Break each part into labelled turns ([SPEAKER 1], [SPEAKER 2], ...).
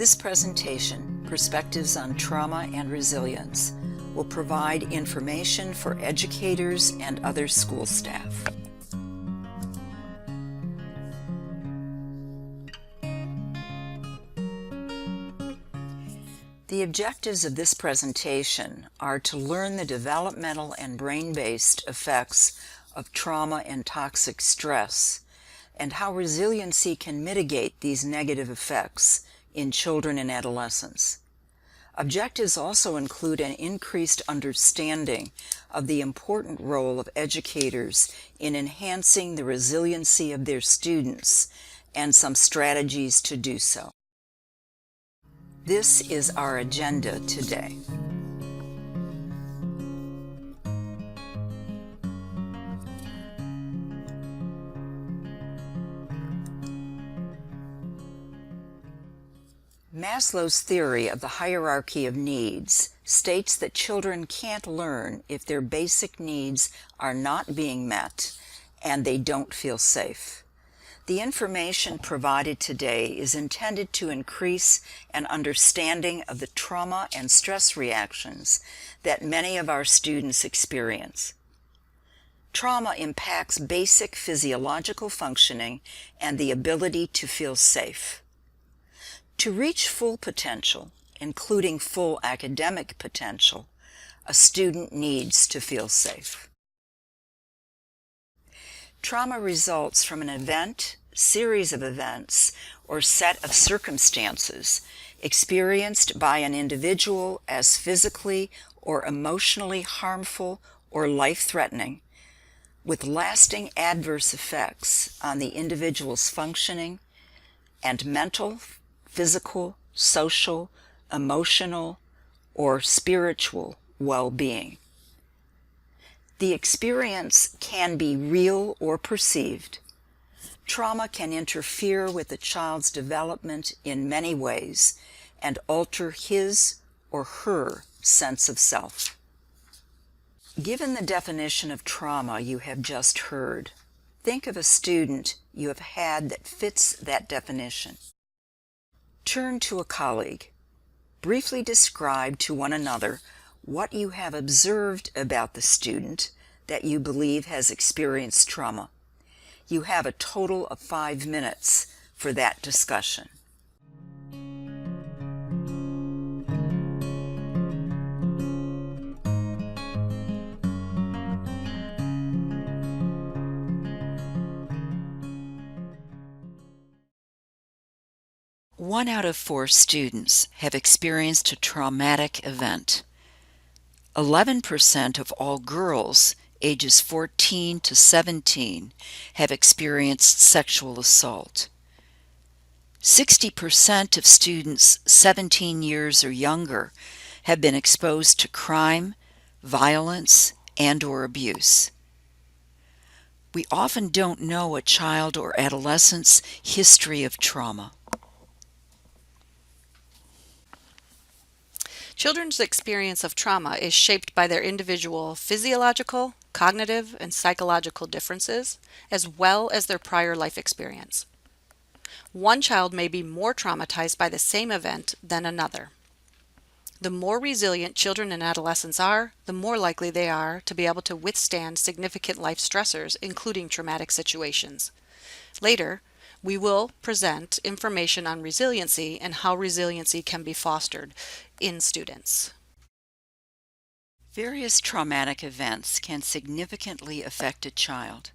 [SPEAKER 1] This presentation, Perspectives on Trauma and Resilience, will provide information for educators and other school staff. The objectives of this presentation are to learn the developmental and brain-based effects of trauma and toxic stress, and how resiliency can mitigate these negative effects in children and adolescents. Objectives also include an increased understanding of the important role of educators in enhancing the resiliency of their students and some strategies to do so. This is our agenda today. Maslow's theory of the hierarchy of needs states that children can't learn if their basic needs are not being met and they don't feel safe. The information provided today is intended to increase an understanding of the trauma and stress reactions that many of our students experience. Trauma impacts basic physiological functioning and the ability to feel safe. To reach full potential, including full academic potential, a student needs to feel safe. Trauma results from an event, series of events, or set of circumstances experienced by an individual as physically or emotionally harmful or life-threatening, with lasting adverse effects on the individual's functioning and mental, physical, social, emotional, or spiritual well-being. The experience can be real or perceived. Trauma can interfere with a child's development in many ways and alter his or her sense of self. Given the definition of trauma you have just heard, think of a student you have had that fits that definition. Turn to a colleague. Briefly describe to one another what you have observed about the student that you believe has experienced trauma. You have a total of 5 minutes for that discussion. One out of 4 students have experienced a traumatic event. 11% of all girls ages 14 to 17 have experienced sexual assault. 60% of students 17 years or younger have been exposed to crime, violence, and/or abuse. We often don't know a child or adolescent's history of trauma.
[SPEAKER 2] Children's experience of trauma is shaped by their individual physiological, cognitive, and psychological differences, as well as their prior life experience. One child may be more traumatized by the same event than another. The more resilient children and adolescents are, the more likely they are to be able to withstand significant life stressors, including traumatic situations. Later, we will present information on resiliency and how resiliency can be fostered in students.
[SPEAKER 1] Various traumatic events can significantly affect a child.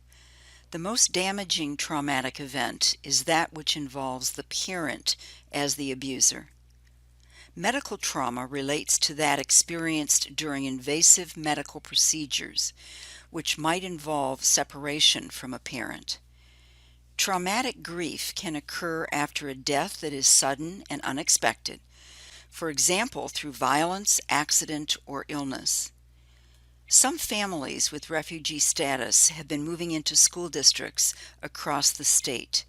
[SPEAKER 1] The most damaging traumatic event is that which involves the parent as the abuser. Medical trauma relates to that experienced during invasive medical procedures, which might involve separation from a parent. Traumatic grief can occur after a death that is sudden and unexpected, for example, through violence, accident, or illness. Some families with refugee status have been moving into school districts across the state.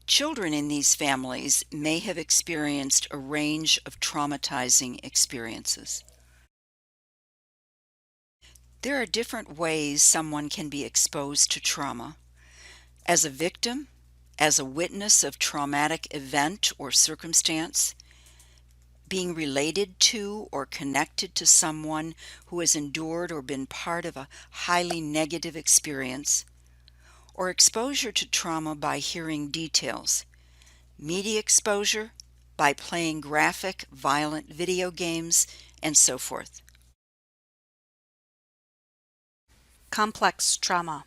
[SPEAKER 1] Children in these families may have experienced a range of traumatizing experiences. There are different ways someone can be exposed to trauma. As a victim, as a witness of traumatic event or circumstance, being related to or connected to someone who has endured or been part of a highly negative experience, or exposure to trauma by hearing details, media exposure by playing graphic, violent video games, and so forth.
[SPEAKER 2] Complex trauma.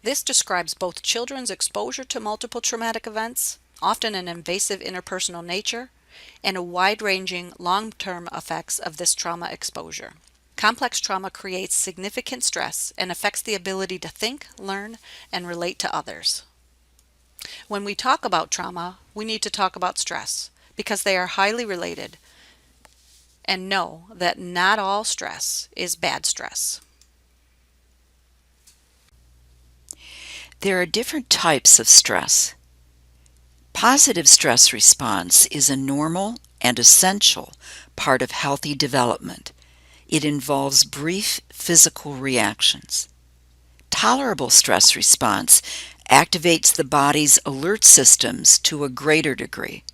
[SPEAKER 2] This describes both children's exposure to multiple traumatic events, often an invasive interpersonal nature, and a wide-ranging long-term effects of this trauma exposure. Complex trauma creates significant stress and affects the ability to think, learn, and relate to others. When we talk about trauma, we need to talk about stress because they are highly related, and know that not all stress is bad stress.
[SPEAKER 1] There are different types of stress. Positive stress response is a normal and essential part of healthy development. It involves brief physical reactions. Tolerable stress response activates the body's alert systems to a greater degree.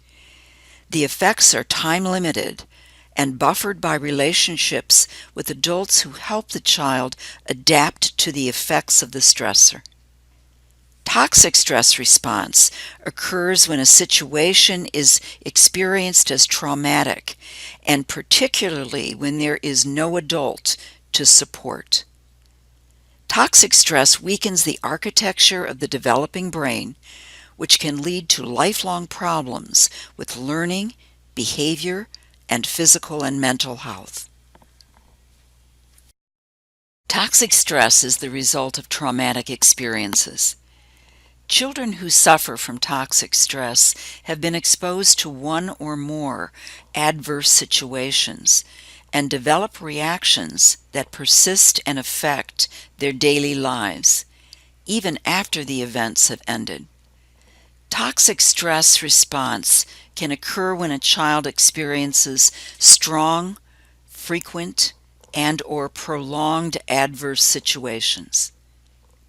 [SPEAKER 1] The effects are time-limited and buffered by relationships with adults who help the child adapt to the effects of the stressor. Toxic stress response occurs when a situation is experienced as traumatic, and particularly when there is no adult to support. Toxic stress weakens the architecture of the developing brain, which can lead to lifelong problems with learning, behavior, and physical and mental health. Toxic stress is the result of traumatic experiences. Children who suffer from toxic stress have been exposed to one or more adverse situations and develop reactions that persist and affect their daily lives, even after the events have ended. Toxic stress response can occur when a child experiences strong, frequent, and/or prolonged adverse situations.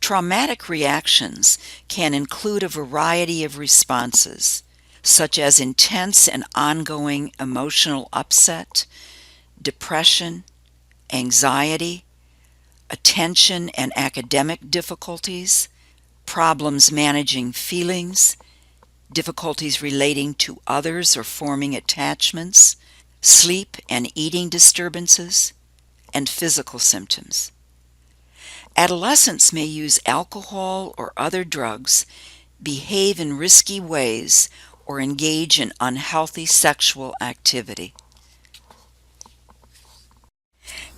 [SPEAKER 1] Traumatic reactions can include a variety of responses, such as intense and ongoing emotional upset, depression, anxiety, attention and academic difficulties, problems managing feelings, difficulties relating to others or forming attachments, sleep and eating disturbances, and physical symptoms. Adolescents may use alcohol or other drugs, behave in risky ways, or engage in unhealthy sexual activity.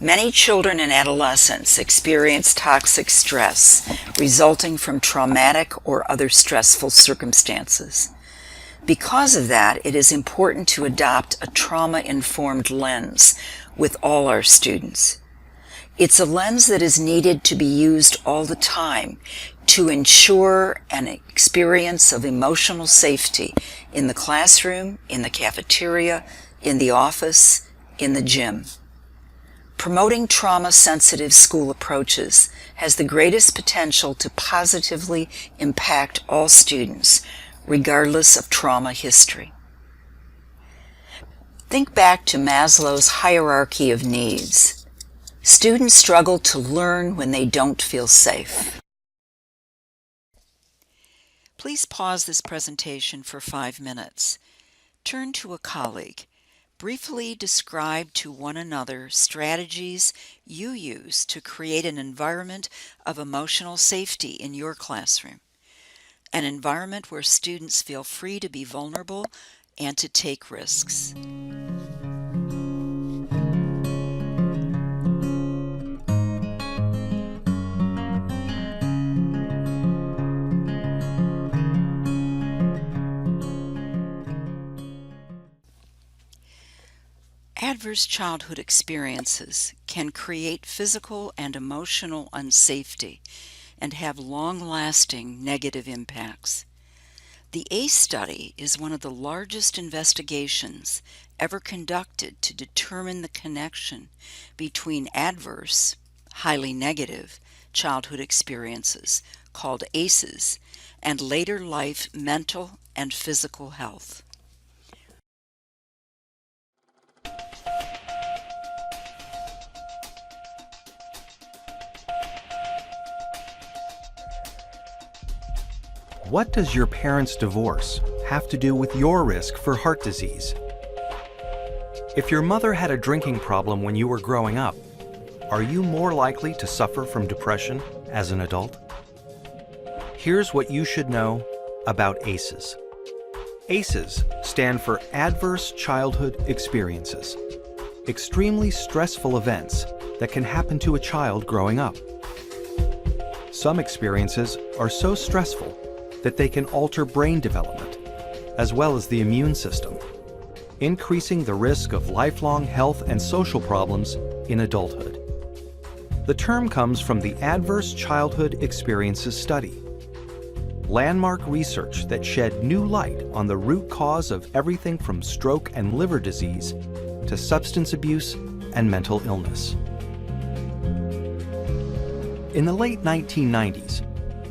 [SPEAKER 1] Many children and adolescents experience toxic stress resulting from traumatic or other stressful circumstances. Because of that, it is important to adopt a trauma-informed lens with all our students. It's a lens that is needed to be used all the time to ensure an experience of emotional safety in the classroom, in the cafeteria, in the office, in the gym. Promoting trauma-sensitive school approaches has the greatest potential to positively impact all students, regardless of trauma history. Think back to Maslow's hierarchy of needs. Students struggle to learn when they don't feel safe. Please pause this presentation for 5 minutes. Turn to a colleague. Briefly describe to one another strategies you use to create an environment of emotional safety in your classroom, an environment where students feel free to be vulnerable and to take risks. Adverse childhood experiences can create physical and emotional unsafety and have long-lasting negative impacts. The ACE study is one of the largest investigations ever conducted to determine the connection between adverse, highly negative, childhood experiences, called ACEs, and later life mental and physical health.
[SPEAKER 3] What does your parents' divorce have to do with your risk for heart disease? If your mother had a drinking problem when you were growing up, are you more likely to suffer from depression as an adult? Here's what you should know about ACEs. ACEs stand for Adverse Childhood Experiences, extremely stressful events that can happen to a child growing up. Some experiences are so stressful that they can alter brain development, as well as the immune system, increasing the risk of lifelong health and social problems in adulthood. The term comes from the Adverse Childhood Experiences Study, landmark research that shed new light on the root cause of everything from stroke and liver disease to substance abuse and mental illness. In the late 1990s,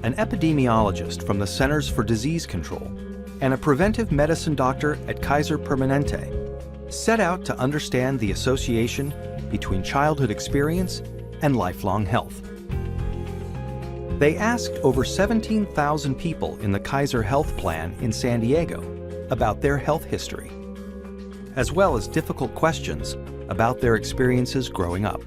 [SPEAKER 3] an epidemiologist from the Centers for Disease Control and a preventive medicine doctor at Kaiser Permanente set out to understand the association between childhood experience and lifelong health. They asked over 17,000 people in the Kaiser Health Plan in San Diego about their health history, as well as difficult questions about their experiences growing up.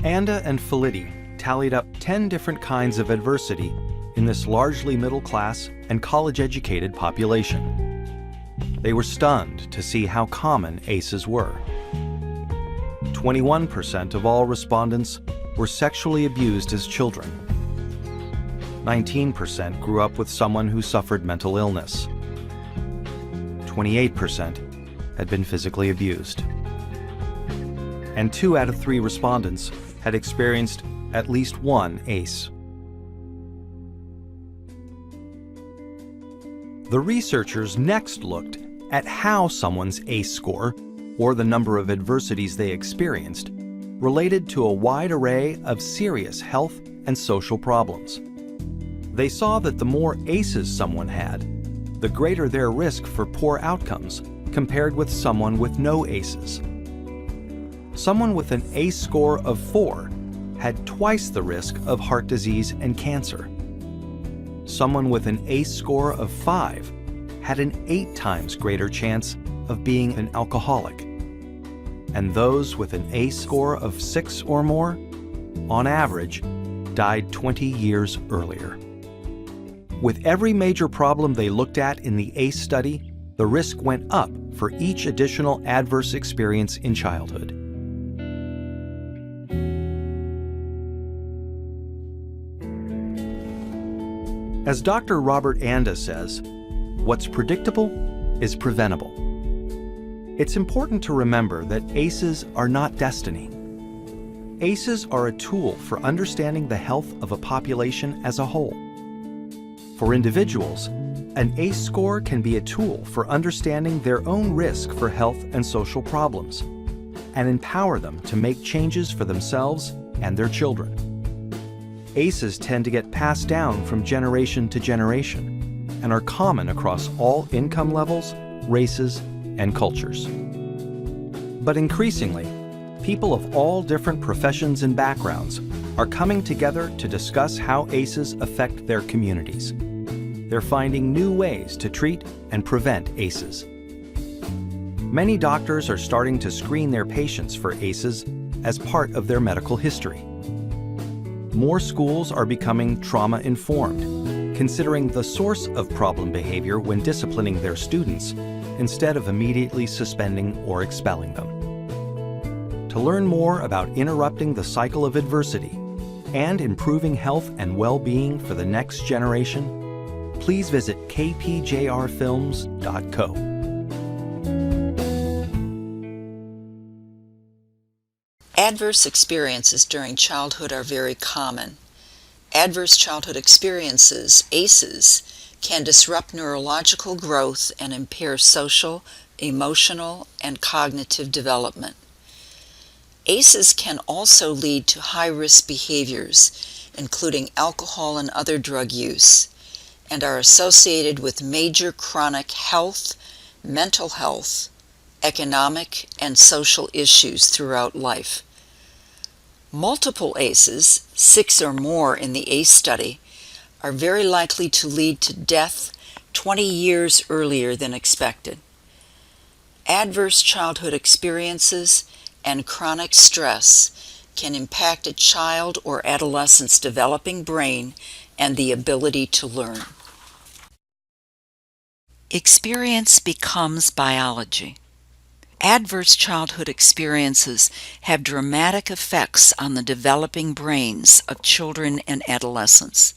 [SPEAKER 3] Anda and Felitti tallied up 10 different kinds of adversity in this largely middle-class and college-educated population. They were stunned to see how common ACEs were. 21% of all respondents were sexually abused as children. 19% grew up with someone who suffered mental illness. 28% had been physically abused. And 2 out of 3 respondents had experienced at least one ACE. The researchers next looked at how someone's ACE score, or the number of adversities they experienced, related to a wide array of serious health and social problems. They saw that the more ACEs someone had, the greater their risk for poor outcomes compared with someone with no ACEs. Someone with an ACE score of 4 had twice the risk of heart disease and cancer. Someone with an ACE score of 5 had an 8 times greater chance of being an alcoholic. And those with an ACE score of 6 or more, on average, died 20 years earlier. With every major problem they looked at in the ACE study, the risk went up for each additional adverse experience in childhood. As Dr. Robert Anda says, what's predictable is preventable. It's important to remember that ACEs are not destiny. ACEs are a tool for understanding the health of a population as a whole. For individuals, an ACE score can be a tool for understanding their own risk for health and social problems, and empower them to make changes for themselves and their children. ACEs tend to get passed down from generation to generation and are common across all income levels, races, and cultures. But increasingly, people of all different professions and backgrounds are coming together to discuss how ACEs affect their communities. They're finding new ways to treat and prevent ACEs. Many doctors are starting to screen their patients for ACEs as part of their medical history. More schools are becoming trauma-informed, considering the source of problem behavior when disciplining their students, instead of immediately suspending or expelling them. To learn more about interrupting the cycle of adversity and improving health and well-being for the next generation, please visit kpjrfilms.co.
[SPEAKER 1] Adverse experiences during childhood are very common. Adverse childhood experiences, ACEs, can disrupt neurological growth and impair social, emotional, and cognitive development. ACEs can also lead to high-risk behaviors, including alcohol and other drug use, and are associated with major chronic health, mental health, economic, and social issues throughout life. Multiple ACEs, 6 or more in the ACE study, are very likely to lead to death 20 years earlier than expected. Adverse childhood experiences and chronic stress can impact a child or adolescent's developing brain and the ability to learn. Experience becomes biology. Adverse childhood experiences have dramatic effects on the developing brains of children and adolescents.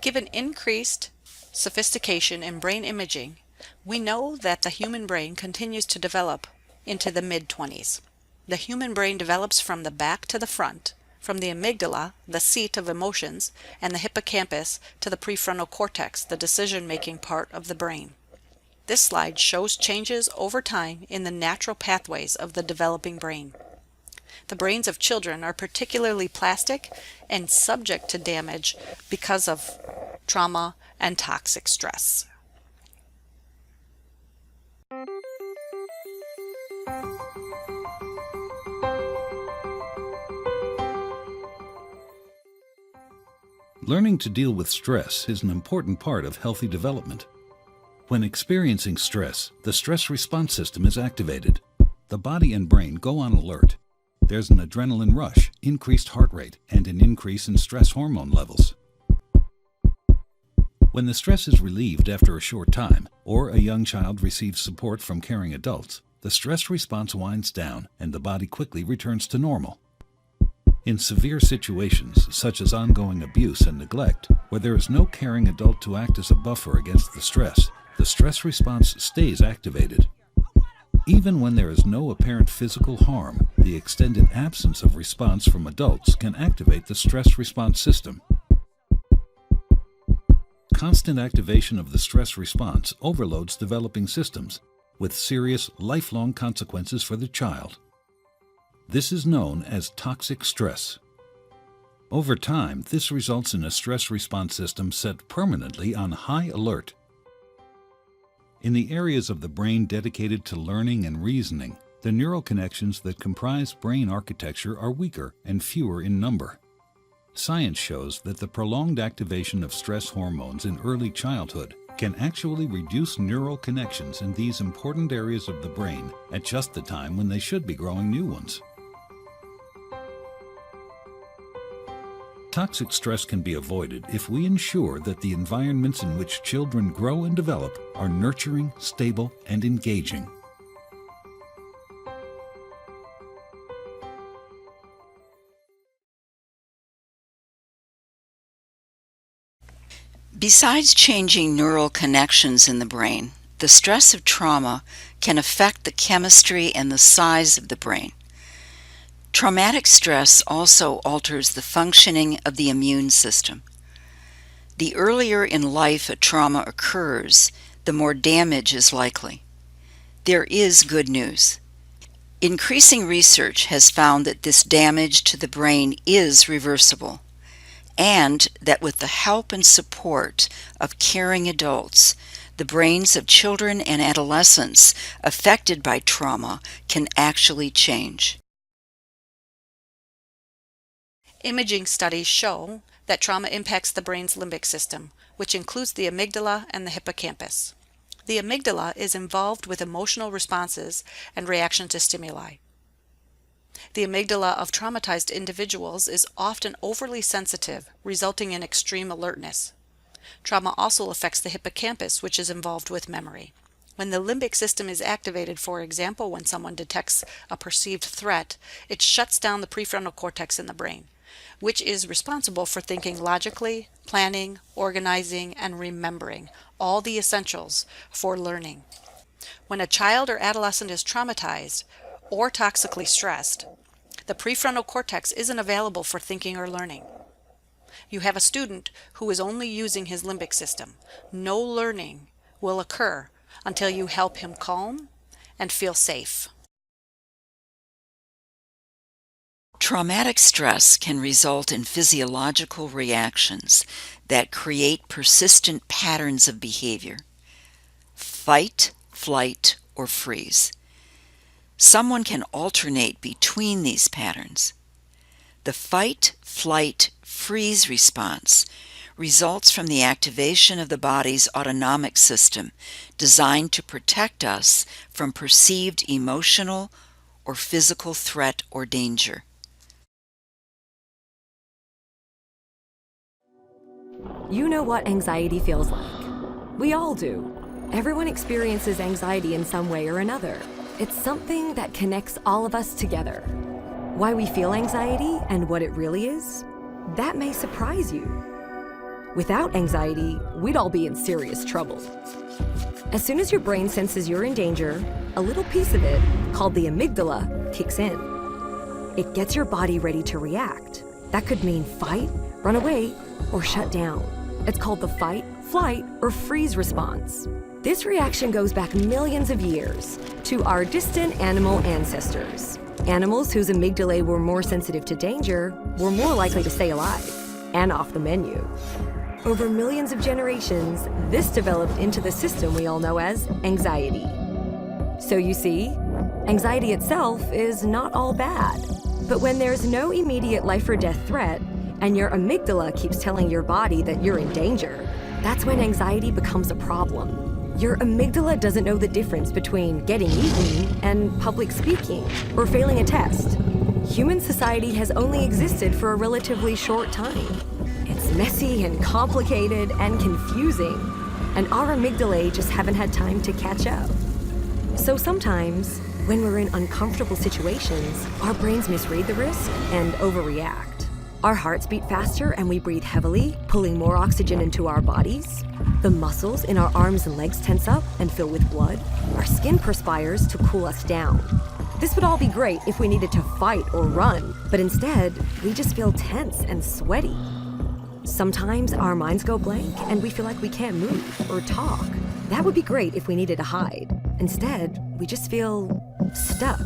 [SPEAKER 2] Given increased sophistication in brain imaging, we know that the human brain continues to develop into the mid-20s. The human brain develops from the back to the front, from the amygdala, the seat of emotions, and the hippocampus to the prefrontal cortex, the decision-making part of the brain. This slide shows changes over time in the natural pathways of the developing brain. The brains of children are particularly plastic and subject to damage because of trauma and toxic stress.
[SPEAKER 4] Learning to deal with stress is an important part of healthy development. When experiencing stress, the stress response system is activated. The body and brain go on alert. There's an adrenaline rush, increased heart rate, and an increase in stress hormone levels. When the stress is relieved after a short time, or a young child receives support from caring adults, the stress response winds down and the body quickly returns to normal. In severe situations, such as ongoing abuse and neglect, where there is no caring adult to act as a buffer against the stress response stays activated. Even when there is no apparent physical harm, the extended absence of response from adults can activate the stress response system. Constant activation of the stress response overloads developing systems, with serious, lifelong consequences for the child. This is known as toxic stress. Over time, this results in a stress response system set permanently on high alert. In the areas of the brain dedicated to learning and reasoning, the neural connections that comprise brain architecture are weaker and fewer in number. Science shows that the prolonged activation of stress hormones in early childhood can actually reduce neural connections in these important areas of the brain at just the time when they should be growing new ones. Toxic stress can be avoided if we ensure that the environments in which children grow and develop are nurturing, stable, and engaging.
[SPEAKER 1] Besides changing neural connections in the brain, the stress of trauma can affect the chemistry and the size of the brain. Traumatic stress also alters the functioning of the immune system. The earlier in life a trauma occurs, the more damage is likely. There is good news. Increasing research has found that this damage to the brain is reversible, and that with the help and support of caring adults, the brains of children and adolescents affected by trauma can actually change.
[SPEAKER 2] Imaging studies show that trauma impacts the brain's limbic system, which includes the amygdala and the hippocampus. The amygdala is involved with emotional responses and reaction to stimuli. The amygdala of traumatized individuals is often overly sensitive, resulting in extreme alertness. Trauma also affects the hippocampus, which is involved with memory. When the limbic system is activated, for example, when someone detects a perceived threat, it shuts down the prefrontal cortex in the brain, which is responsible for thinking logically, planning, organizing, and remembering, all the essentials for learning. When a child or adolescent is traumatized or toxically stressed, The prefrontal cortex isn't available for thinking or learning. You have a student who is only using his limbic system. No learning will occur until you help him calm and feel safe.
[SPEAKER 1] Traumatic stress can result in physiological reactions that create persistent patterns of behavior: fight, flight, or freeze. Someone can alternate between these patterns. The fight, flight, freeze response results from the activation of the body's autonomic system designed to protect us from perceived emotional or physical threat or danger.
[SPEAKER 5] You know what anxiety feels like. We all do. Everyone experiences anxiety in some way or another. It's something that connects all of us together. Why we feel anxiety and what it really is, that may surprise you. Without anxiety, we'd all be in serious trouble. As soon as your brain senses you're in danger, a little piece of it, called the amygdala, kicks in. It gets your body ready to react. That could mean fight, run away, or shut down. It's called the fight, flight, or freeze response. This reaction goes back millions of years to our distant animal ancestors. Animals whose amygdalae were more sensitive to danger were more likely to stay alive and off the menu. Over millions of generations, this developed into the system we all know as anxiety. So you see, anxiety itself is not all bad. But when there's no immediate life or death threat, and your amygdala keeps telling your body that you're in danger, that's when anxiety becomes a problem. Your amygdala doesn't know the difference between getting eaten and public speaking or failing a test. Human society has only existed for a relatively short time. It's messy and complicated and confusing, and our amygdalae just haven't had time to catch up. So sometimes, when we're in uncomfortable situations, our brains misread the risk and overreact. Our hearts beat faster and we breathe heavily, pulling more oxygen into our bodies. The muscles in our arms and legs tense up and fill with blood. Our skin perspires to cool us down. This would all be great if we needed to fight or run, but instead, we just feel tense and sweaty. Sometimes our minds go blank and we feel like we can't move or talk. That would be great if we needed to hide. Instead, we just feel stuck.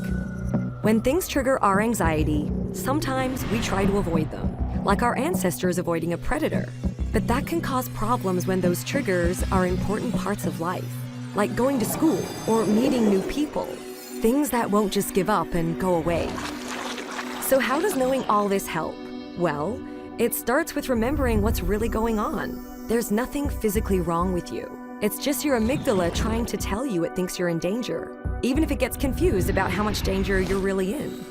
[SPEAKER 5] When things trigger our anxiety, sometimes we try to avoid them, like our ancestors avoiding a predator. But that can cause problems when those triggers are important parts of life, like going to school or meeting new people, things that won't just give up and go away. So how does knowing all this help? Well, it starts with remembering what's really going on. There's nothing physically wrong with you. It's just your amygdala trying to tell you it thinks you're in danger, even if it gets confused about how much danger you're really in.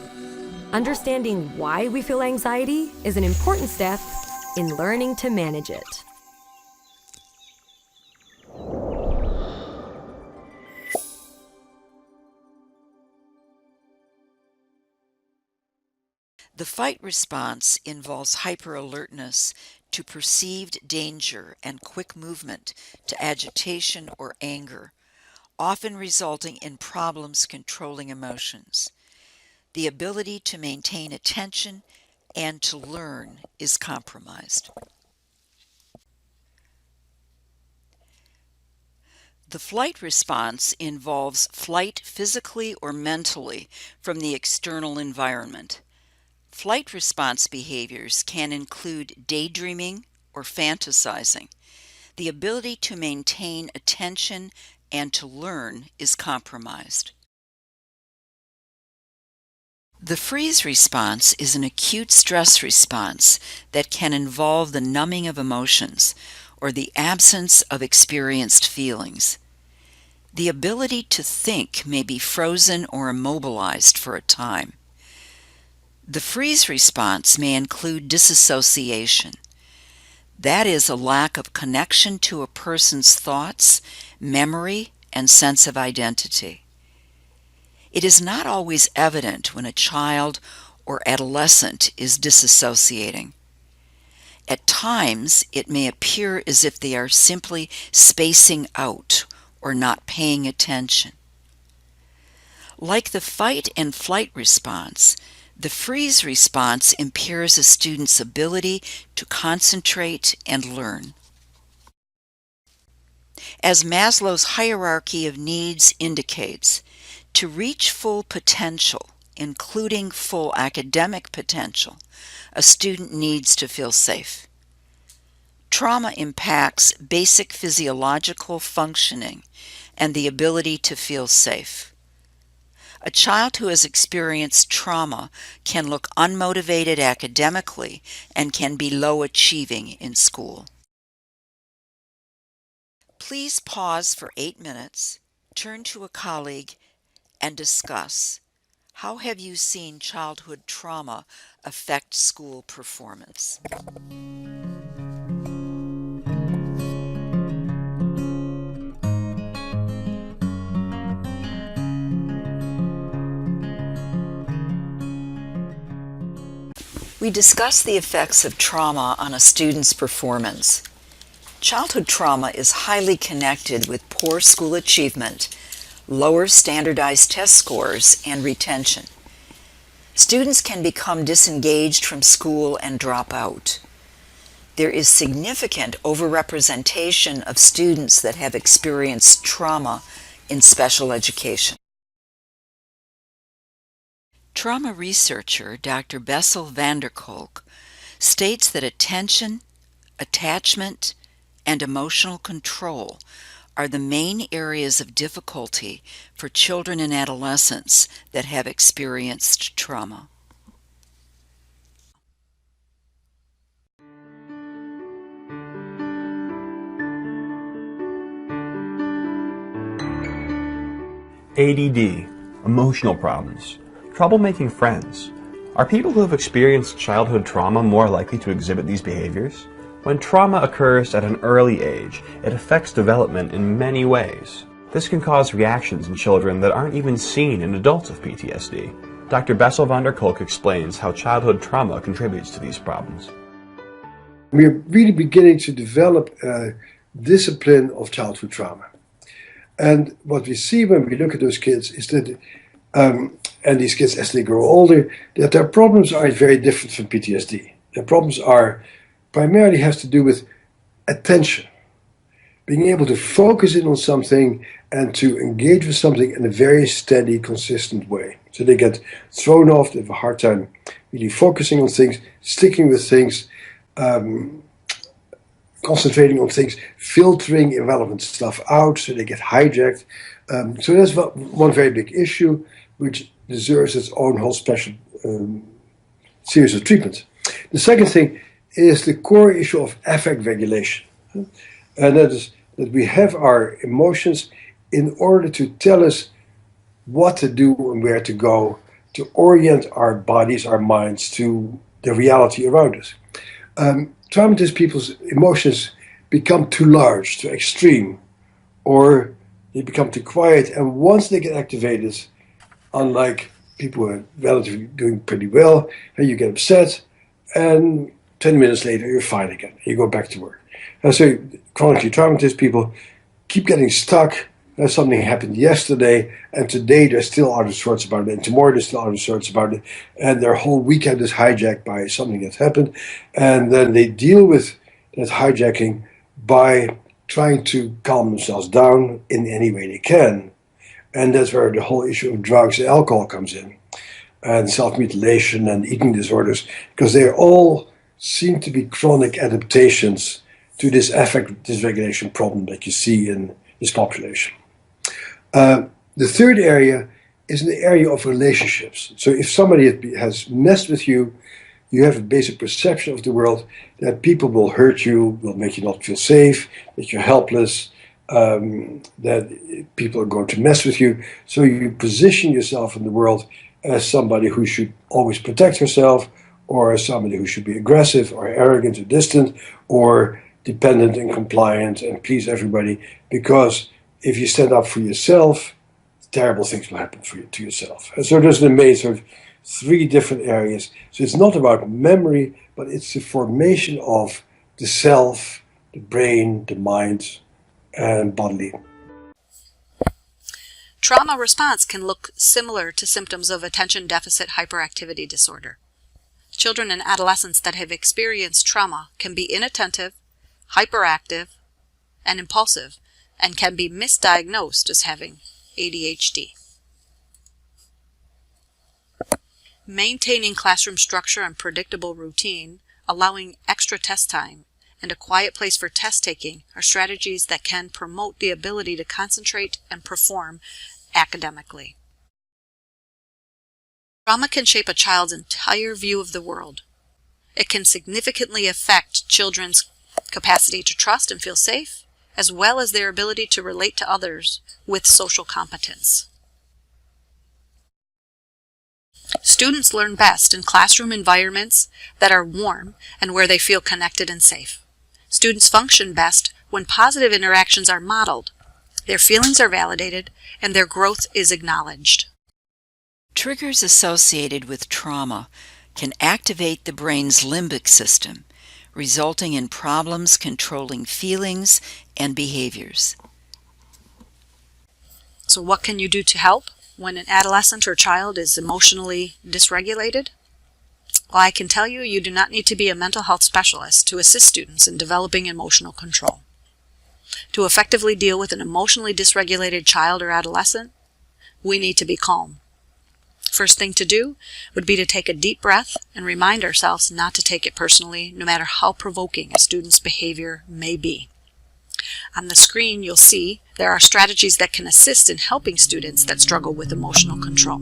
[SPEAKER 5] Understanding why we feel anxiety is an important step in learning to manage it.
[SPEAKER 1] The fight response involves hyperalertness to perceived danger and quick movement to agitation or anger, often resulting in problems controlling emotions. The ability to maintain attention and to learn is compromised. The flight response involves flight physically or mentally from the external environment. Flight response behaviors can include daydreaming or fantasizing. The ability to maintain attention and to learn is compromised. The freeze response is an acute stress response that can involve the numbing of emotions or the absence of experienced feelings. The ability to think may be frozen or immobilized for a time. The freeze response may include disassociation. That is a lack of connection to a person's thoughts, memory, and sense of identity. It is not always evident when a child or adolescent is disassociating. At times, it may appear as if they are simply spacing out or not paying attention. Like the fight and flight response, The freeze response impairs a student's ability to concentrate and learn. As Maslow's hierarchy of needs indicates, to reach full potential, including full academic potential, a student needs to feel safe. Trauma impacts basic physiological functioning and the ability to feel safe. A child who has experienced trauma can look unmotivated academically and can be low achieving in school. Please pause for 8 minutes, turn to a colleague, and discuss. How have you seen childhood trauma affect school performance? We discuss the effects of trauma on a student's performance. Childhood trauma is highly connected with poor school achievement, lower standardized test scores, and retention. Students can become disengaged from school and drop out. There is significant overrepresentation of students that have experienced trauma in special education. Trauma researcher Dr. Bessel van der Kolk states that attention, attachment, and emotional control are the main areas of difficulty for children and adolescents that have experienced trauma.
[SPEAKER 6] ADD, emotional problems, trouble making friends. Are people who have experienced childhood trauma more likely to exhibit these behaviors? When trauma occurs at an early age, it affects development in many ways. This can cause reactions in children that aren't even seen in adults with PTSD. Dr. Bessel van der Kolk explains how childhood trauma contributes to these problems.
[SPEAKER 7] We're really beginning to develop a discipline of childhood trauma. And what we see when we look at those kids is that, and these kids as they grow older, that their problems are very different from PTSD. Their problems are primarily has to do with attention, being able to focus in on something and to engage with something in a very steady, consistent way. So they get thrown off, they have a hard time really focusing on things, sticking with things, concentrating on things, filtering irrelevant stuff out, so they get hijacked. So that's one very big issue, which deserves its own whole special series of treatments. The second thing is the core issue of affect regulation. And that is that we have our emotions in order to tell us what to do and where to go, to orient our bodies, our minds to the reality around us. Traumatized people's emotions become too large, too extreme, or they become too quiet, and once they get activated, unlike people who are relatively doing pretty well, and you get upset, and 10 minutes later you're fine again, you go back to work. And so chronically traumatized people keep getting stuck. Something happened yesterday, and today they're still out of sorts about it, and tomorrow they're still out of sorts about it, and their whole weekend is hijacked by something that's happened, and then they deal with that hijacking by trying to calm themselves down in any way they can. And that's where the whole issue of drugs and alcohol comes in, and self-mutilation and eating disorders, because they all seem to be chronic adaptations to this affect dysregulation problem that you see in this population. The third area is in the area of relationships. So if somebody has messed with you, you have a basic perception of the world that people will hurt you, will make you not feel safe, that you're helpless, that people are going to mess with you. So you position yourself in the world as somebody who should always protect herself, or as somebody who should be aggressive or arrogant or distant or dependent and compliant and please everybody, because if you stand up for yourself, terrible things will happen to yourself. And so there's the main sort of three different areas. So it's not about memory, but it's the formation of the self, the brain, the mind, and bodily.
[SPEAKER 2] Trauma response can look similar to symptoms of attention deficit hyperactivity disorder. Children and adolescents that have experienced trauma can be inattentive, hyperactive, and impulsive, and can be misdiagnosed as having ADHD. Maintaining classroom structure and predictable routine, allowing extra test time, and a quiet place for test taking are strategies that can promote the ability to concentrate and perform academically. Trauma can shape a child's entire view of the world. It can significantly affect children's capacity to trust and feel safe, as well as their ability to relate to others with social competence. Students learn best in classroom environments that are warm and where they feel connected and safe. Students function best when positive interactions are modeled, their feelings are validated, and their growth is acknowledged.
[SPEAKER 1] Triggers associated with trauma can activate the brain's limbic system, resulting in problems controlling feelings and behaviors.
[SPEAKER 2] So what can you do to help when an adolescent or child is emotionally dysregulated? Well, I can tell you, you do not need to be a mental health specialist to assist students in developing emotional control. To effectively deal with an emotionally dysregulated child or adolescent, we need to be calm. First thing to do would be to take a deep breath and remind ourselves not to take it personally, no matter how provoking a student's behavior may be. On the screen, you'll see there are strategies that can assist in helping students that struggle with emotional control.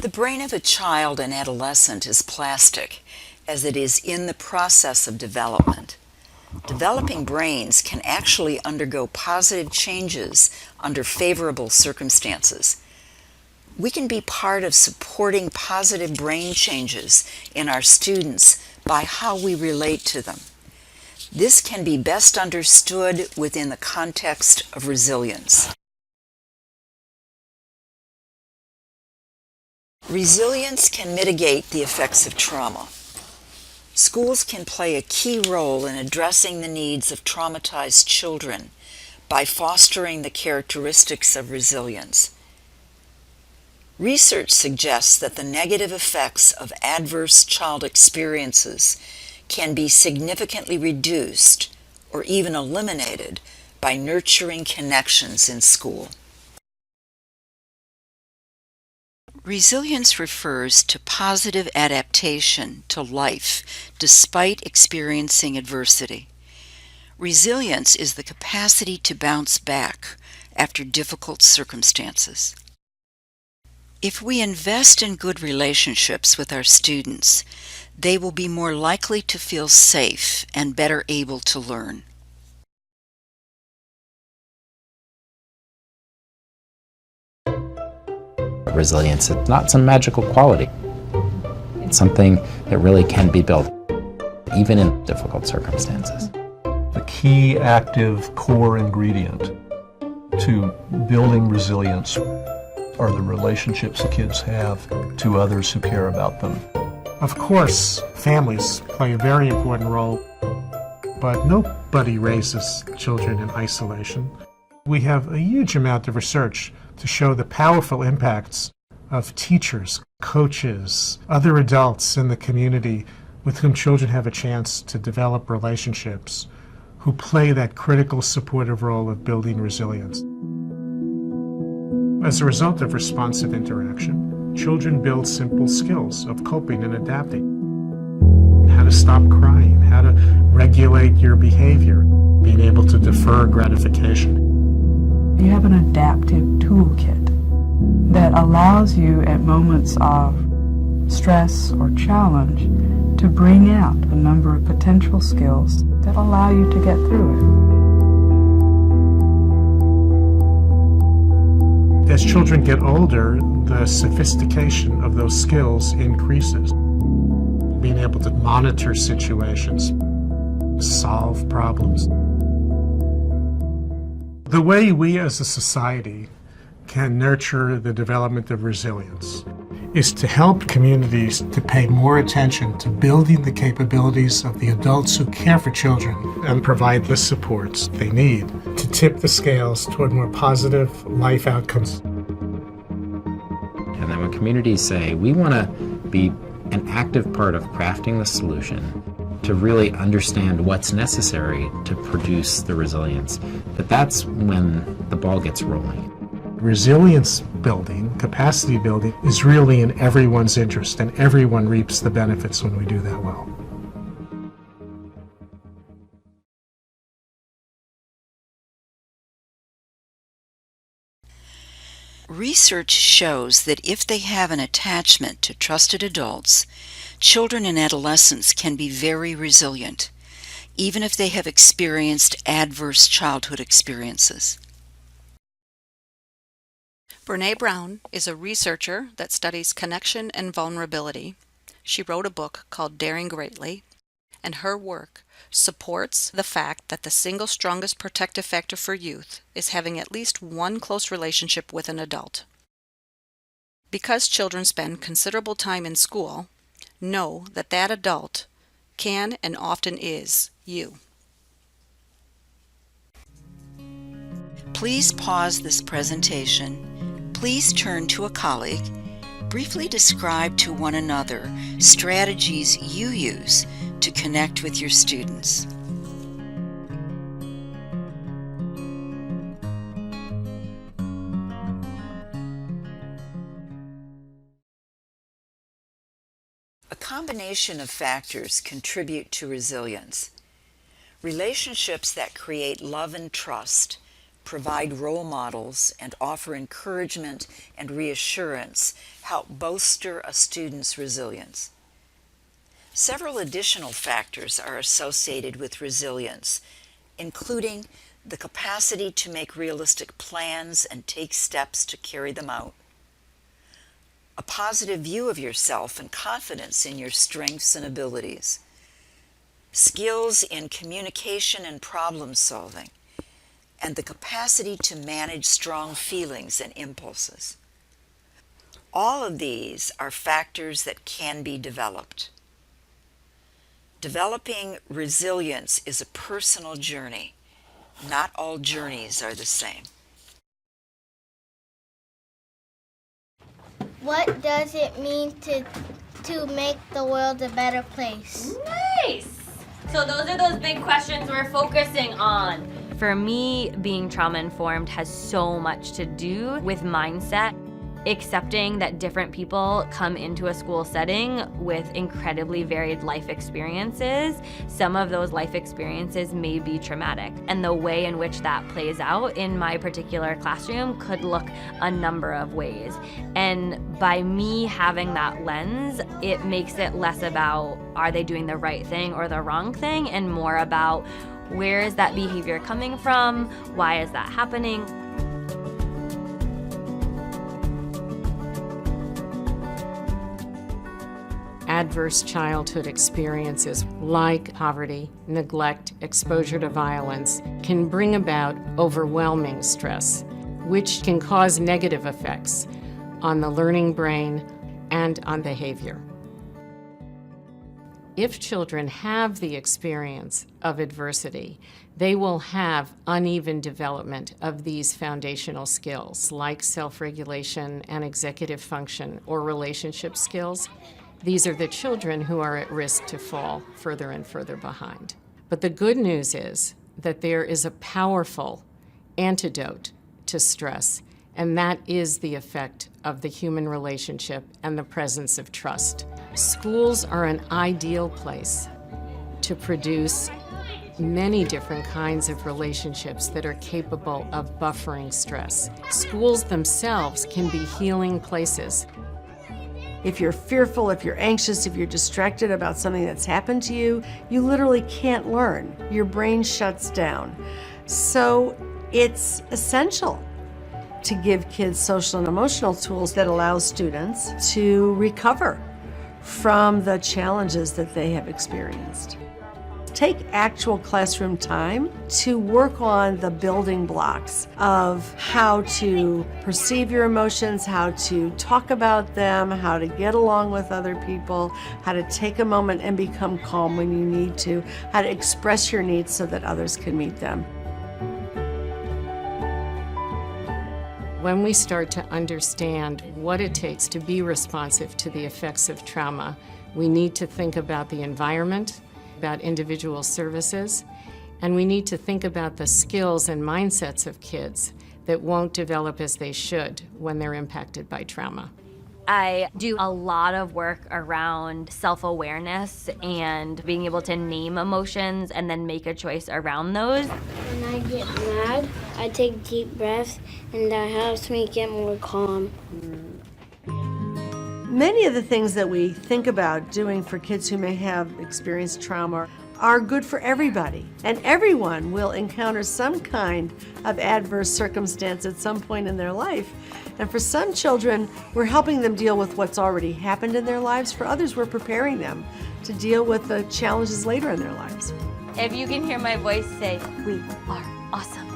[SPEAKER 1] The brain of a child and adolescent is plastic, as it is in the process of development. Developing brains can actually undergo positive changes under favorable circumstances. We can be part of supporting positive brain changes in our students by how we relate to them. This can be best understood within the context of resilience. Resilience can mitigate the effects of trauma. Schools can play a key role in addressing the needs of traumatized children by fostering the characteristics of resilience. Research suggests that the negative effects of adverse child experiences can be significantly reduced or even eliminated by nurturing connections in school. Resilience refers to positive adaptation to life despite experiencing adversity. Resilience is the capacity to bounce back after difficult circumstances. If we invest in good relationships with our students, they will be more likely to feel safe and better able to learn.
[SPEAKER 8] Resilience is not some magical quality. It's something that really can be built, even in difficult circumstances.
[SPEAKER 9] The key active core ingredient to building resilience are the relationships the kids have to others who care about them.
[SPEAKER 10] Of course, families play a very important role, but nobody raises children in isolation. We have a huge amount of research to show the powerful impacts of teachers, coaches, other adults in the community with whom children have a chance to develop relationships, who play that critical supportive role of building resilience. As a result of responsive interaction, children build simple skills of coping and adapting. How to stop crying, how to regulate your behavior, being able to defer gratification.
[SPEAKER 11] You have an adaptive toolkit that allows you at moments of stress or challenge to bring out a number of potential skills that allow you to get through
[SPEAKER 10] it. As children get older, the sophistication of those skills increases. Being able to monitor situations, solve problems. The way we as a society can nurture the development of resilience is to help communities to pay more attention to building the capabilities of the adults who care for children and provide the supports they need to tip the scales toward more positive life outcomes.
[SPEAKER 8] And then when communities say, we want to be an active part of crafting the solution, to really understand what's necessary to produce the resilience, that's when the ball gets rolling.
[SPEAKER 10] Resilience building, capacity building, is really in everyone's interest, and everyone reaps the benefits when we do that well.
[SPEAKER 1] Research shows that if they have an attachment to trusted adults, children and adolescents can be very resilient, even if they have experienced adverse childhood experiences.
[SPEAKER 2] Brene Brown is a researcher that studies connection and vulnerability. She wrote a book called Daring Greatly, and her work supports the fact that the single strongest protective factor for youth is having at least one close relationship with an adult. Because children spend considerable time in school, know that that adult can and often is you.
[SPEAKER 1] Please pause this presentation. Please turn to a colleague. Briefly describe to one another strategies you use to connect with your students. A combination of factors contribute to resilience. Relationships that create love and trust, provide role models, and offer encouragement and reassurance help bolster a student's resilience. Several additional factors are associated with resilience, including the capacity to make realistic plans and take steps to carry them out, a positive view of yourself and confidence in your strengths and abilities, skills in communication and problem solving, and the capacity to manage strong feelings and impulses. All of these are factors that can be developed. Developing resilience is a personal journey. Not all journeys are the same.
[SPEAKER 12] What does it mean to make the world a better place?
[SPEAKER 13] Nice! So those are those big questions we're focusing on.
[SPEAKER 14] For me, being trauma-informed has so much to do with mindset, accepting that different people come into a school setting with incredibly varied life experiences. Some of those life experiences may be traumatic, and the way in which that plays out in my particular classroom could look a number of ways. And by me having that lens, it makes it less about are they doing the right thing or the wrong thing, and more about where is that behavior coming from? Why is that happening?
[SPEAKER 15] Adverse childhood experiences like poverty, neglect, exposure to violence can bring about overwhelming stress, which can cause negative effects on the learning brain and on behavior. If children have the experience of adversity, they will have uneven development of these foundational skills like self-regulation and executive function or relationship skills. These are the children who are at risk to fall further and further behind. But the good news is that there is a powerful antidote to stress, and that is the effect of the human relationship and the presence of trust. Schools are an ideal place to produce many different kinds of relationships that are capable of buffering stress. Schools themselves can be healing places.
[SPEAKER 16] If you're fearful, if you're anxious, if you're distracted about something that's happened to you, you literally can't learn. Your brain shuts down. So it's essential to give kids social and emotional tools that allow students to recover from the challenges that they have experienced. take actual classroom time to work on the building blocks of how to perceive your emotions, how to talk about them, how to get along with other people, how to take a moment and become calm when you need to, how to express your needs so that others can meet them.
[SPEAKER 15] When we start to understand what it takes to be responsive to the effects of trauma, we need to think about the environment, about individual services, and we need to think about the skills and mindsets of kids that won't develop as they should when they're impacted by trauma.
[SPEAKER 14] I do a lot of work around self-awareness and being able to name emotions and then make a choice around those.
[SPEAKER 12] When I get mad, I take deep breaths, and that helps me get more calm.
[SPEAKER 16] Many of the things that we think about doing for kids who may have experienced trauma are good for everybody. And everyone will encounter some kind of adverse circumstance at some point in their life. And for some children, we're helping them deal with what's already happened in their lives. For others, we're preparing them to deal with the challenges later in their lives.
[SPEAKER 14] If you can hear my voice say, "We are awesome."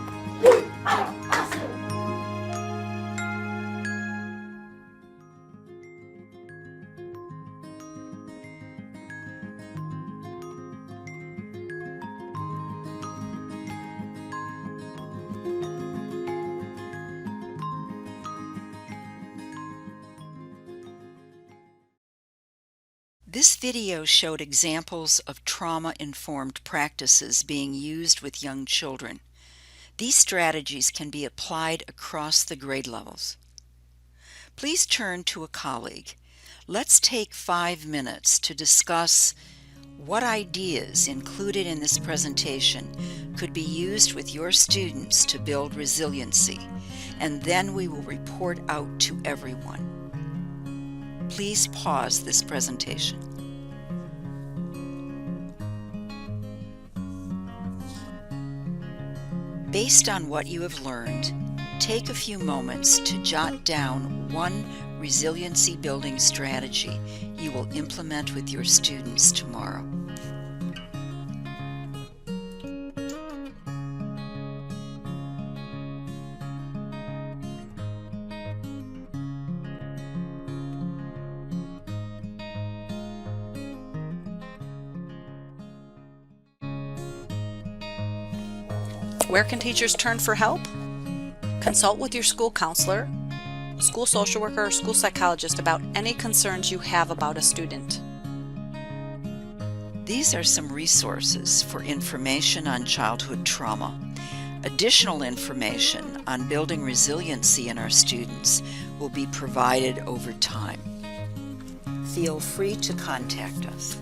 [SPEAKER 1] This video showed examples of trauma-informed practices being used with young children. These strategies can be applied across the grade levels. Please turn to a colleague. Let's take 5 minutes to discuss what ideas included in this presentation could be used with your students to build resiliency, and then we will report out to everyone. Please pause this presentation. Based on what you have learned, take a few moments to jot down one resiliency building strategy you will implement with your students tomorrow.
[SPEAKER 2] Where can teachers turn for help? Consult with your school counselor, school social worker, or school psychologist about any concerns you have about a student.
[SPEAKER 1] These are some resources for information on childhood trauma. Additional information on building resiliency in our students will be provided over time. Feel free to contact us.